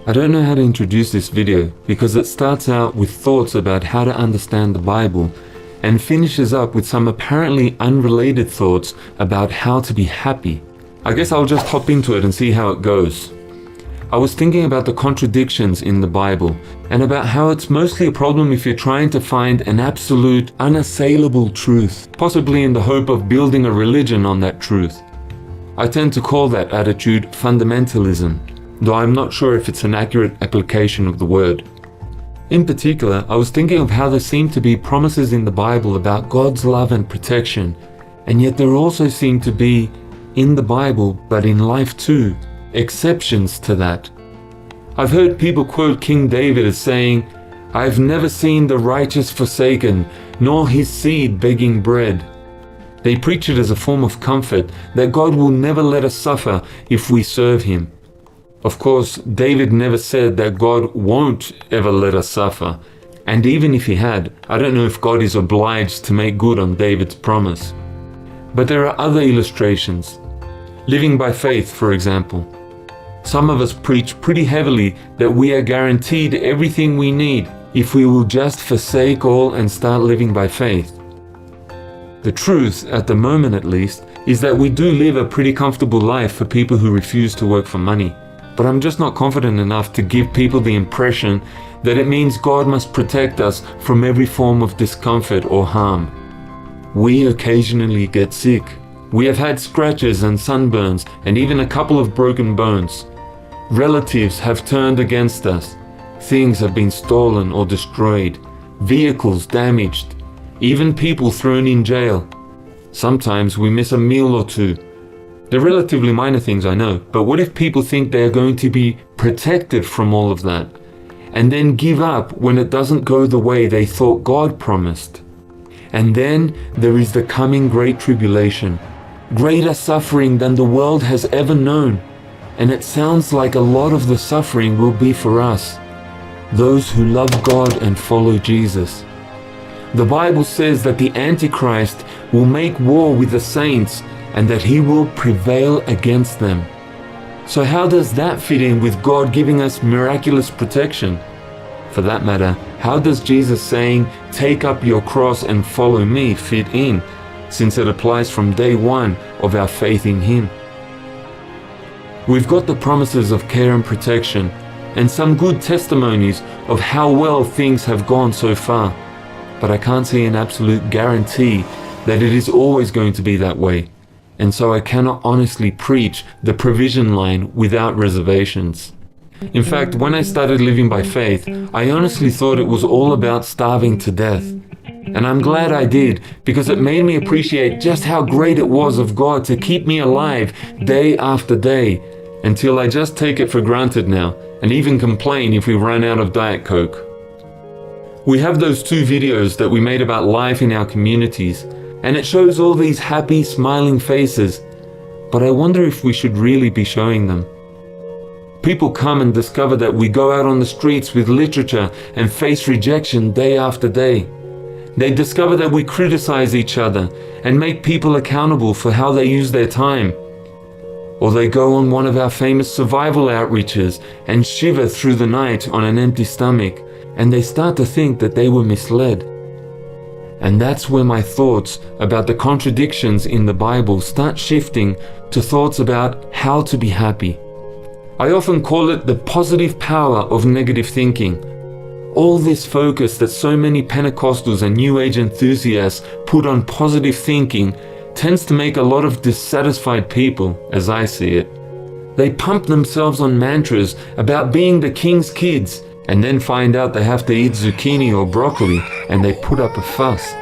I don't know how to introduce this video because it starts out with thoughts about how to understand the Bible and finishes up with some apparently unrelated thoughts about how to be happy. I guess I'll just hop into it and see how it goes. I was thinking about the contradictions in the Bible and about how it's mostly a problem if you're trying to find an absolute, unassailable truth, possibly in the hope of building a religion on that truth. I tend to call that attitude fundamentalism, though I'm not sure if it's an accurate application of the word. In particular, I was thinking of how there seem to be promises in the Bible about God's love and protection, and yet there also seem to be, in the Bible, but in life too, exceptions to that. I've heard people quote King David as saying, "I've never seen the righteous forsaken, nor his seed begging bread." They preach it as a form of comfort that God will never let us suffer if we serve him. Of course, David never said that God won't ever let us suffer, and even if he had, I don't know if God is obliged to make good on David's promise. But there are other illustrations. Living by faith, for example. Some of us preach pretty heavily that we are guaranteed everything we need if we will just forsake all and start living by faith. The truth, at the moment at least, is that we do live a pretty comfortable life for people who refuse to work for money. But I'm just not confident enough to give people the impression that it means God must protect us from every form of discomfort or harm. We occasionally get sick. We have had scratches and sunburns and even a couple of broken bones. Relatives have turned against us. Things have been stolen or destroyed. Vehicles damaged. Even people thrown in jail. Sometimes we miss a meal or two. They're relatively minor things, I know, but what if people think they are going to be protected from all of that, and then give up when it doesn't go the way they thought God promised? And then there is the coming great tribulation, greater suffering than the world has ever known, and it sounds like a lot of the suffering will be for us, those who love God and follow Jesus. The Bible says that the Antichrist will make war with the saints and that he will prevail against them. So how does that fit in with God giving us miraculous protection? For that matter, how does Jesus saying, "Take up your cross and follow me," fit in, since it applies from day one of our faith in him? We've got the promises of care and protection, and some good testimonies of how well things have gone so far. But I can't see an absolute guarantee that it is always going to be that way, and so I cannot honestly preach the provision line without reservations. In fact, when I started living by faith, I honestly thought it was all about starving to death. And I'm glad I did, because it made me appreciate just how great it was of God to keep me alive day after day, until I just take it for granted now, and even complain if we run out of Diet Coke. We have those 2 videos that we made about life in our communities, and it shows all these happy, smiling faces, but I wonder if we should really be showing them. People come and discover that we go out on the streets with literature and face rejection day after day. They discover that we criticize each other and make people accountable for how they use their time. Or they go on one of our famous survival outreaches and shiver through the night on an empty stomach, and they start to think that they were misled. And that's where my thoughts about the contradictions in the Bible start shifting to thoughts about how to be happy. I often call it the positive power of negative thinking. All this focus that so many Pentecostals and New Age enthusiasts put on positive thinking tends to make a lot of dissatisfied people, as I see it. They pump themselves on mantras about being the king's kids, and then find out they have to eat zucchini or broccoli, and they put up a fuss.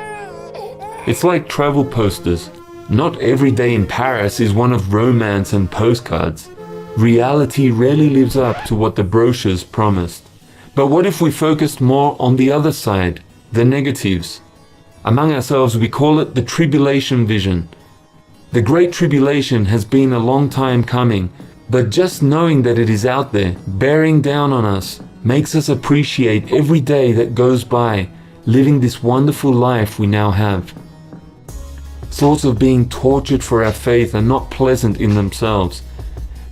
It's like travel posters. Not every day in Paris is one of romance and postcards. Reality rarely lives up to what the brochures promised. But what if we focused more on the other side, the negatives? Among ourselves, we call it the tribulation vision. The Great Tribulation has been a long time coming, but just knowing that it is out there, bearing down on us, makes us appreciate every day that goes by, living this wonderful life we now have. Thoughts of being tortured for our faith are not pleasant in themselves,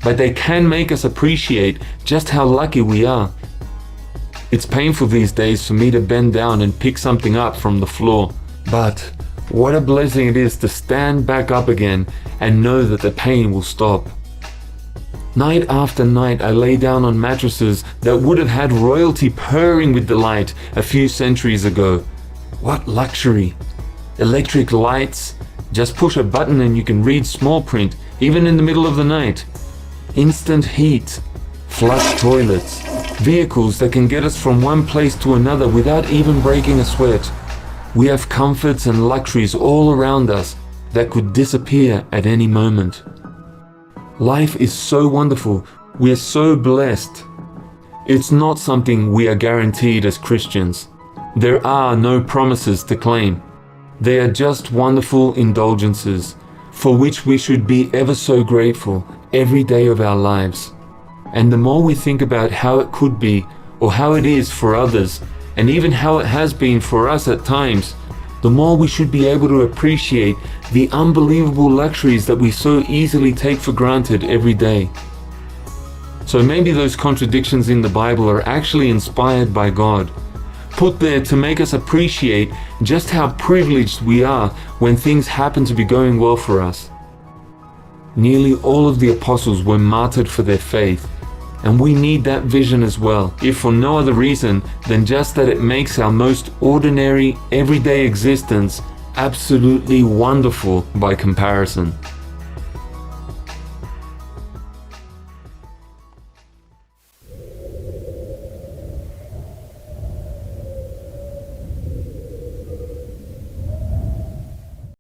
but they can make us appreciate just how lucky we are. It's painful these days for me to bend down and pick something up from the floor, but what a blessing it is to stand back up again and know that the pain will stop. Night after night I lay down on mattresses that would have had royalty purring with delight a few centuries ago. What luxury! Electric lights, just push a button and you can read small print even in the middle of the night. Instant heat, flush toilets, vehicles that can get us from one place to another without even breaking a sweat. We have comforts and luxuries all around us that could disappear at any moment. Life is so wonderful. We are so blessed. It's not something we are guaranteed as Christians. There are no promises to claim. They are just wonderful indulgences for which we should be ever so grateful every day of our lives. And the more we think about how it could be or how it is for others, and even how it has been for us at times, the more we should be able to appreciate the unbelievable luxuries that we so easily take for granted every day. So maybe those contradictions in the Bible are actually inspired by God, put there to make us appreciate just how privileged we are when things happen to be going well for us. Nearly all of the apostles were martyred for their faith, and we need that vision as well, if for no other reason than just that it makes our most ordinary, everyday existence absolutely wonderful by comparison.